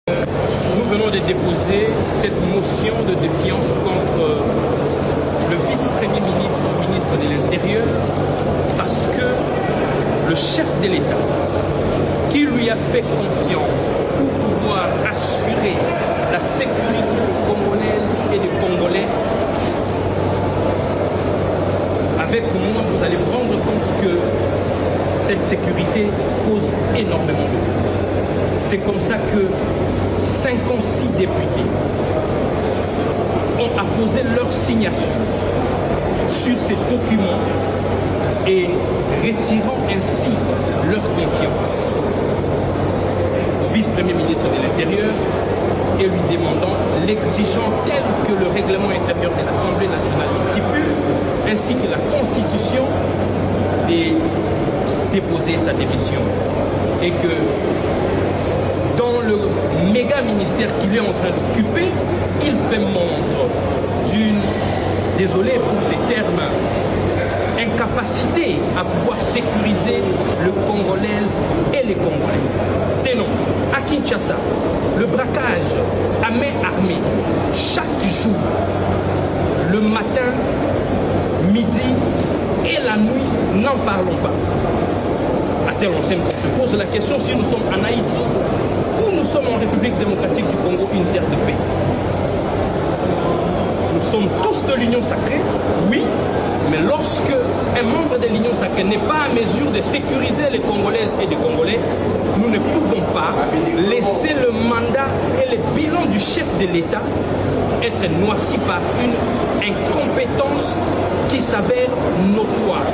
Nous venons de déposer cette motion de défiance contre le vice-premier ministre, ministre de l'Intérieur, parce que le chef de l'État, qui lui a fait confiance pour pouvoir assurer la sécurité congolaise et des Congolais, avec moi, vous allez vous rendre compte que cette sécurité cause énormément de problèmes. C'est comme ça que 56 députés ont apposé leur signature sur ces documents et retirant ainsi leur confiance au vice-premier ministre de l'Intérieur et lui demandant, l'exigeant tel que le règlement intérieur de l'Assemblée nationale stipule, ainsi que la Constitution, de déposer sa démission. Et que dans le méga ministère qu'il est en train d'occuper, il fait montre d'une, désolé pour ces termes, incapacité à pouvoir sécuriser le Congolaise et les Congolais. Tenons, à Kinshasa, le braquage à main armée, chaque jour, le matin, midi et la nuit, n'en parlons pas. À tel enseigne qu'on se pose la question si nous sommes en Haïti ou nous sommes en République démocratique du Congo, une terre de paix. Nous sommes tous de l'Union sacrée, oui, mais lorsque un membre de l'Union sacrée n'est pas en mesure de sécuriser les Congolaises et les Congolais, nous ne pouvons pas laisser le mandat et le bilan du chef de l'État être noirci par une incompétence qui s'avère notoire.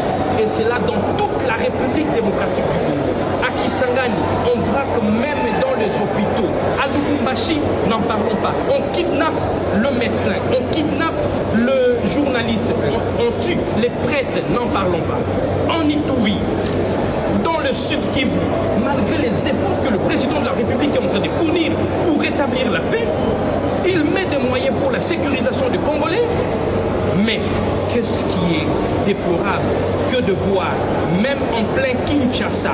Et c'est là dans toute la République démocratique du Congo. À Kisangani, on braque même dans les hôpitaux. À Lubumbashi, n'en parlons pas. On kidnappe le médecin, on kidnappe le journaliste, on tue les prêtres, n'en parlons pas. En Ituri, dans le sud Kivu, malgré les efforts que le président de la République est en train de fournir pour rétablir la paix, il met des moyens pour la sécurisation des Congolais. Mais qu'est-ce qui est déplorable que de voir, même en plein Kinshasa,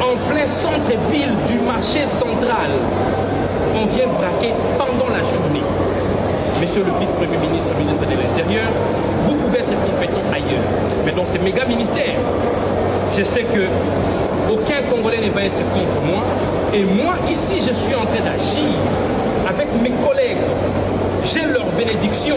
en plein centre-ville du marché central, on vient braquer pendant la journée. Monsieur le vice-premier ministre, ministre de l'Intérieur, vous pouvez être compétent ailleurs. Mais dans ces méga ministères, je sais que aucun Congolais ne va être contre moi. Et moi, ici, je suis en train d'agir avec mes collègues. J'ai leur bénédiction.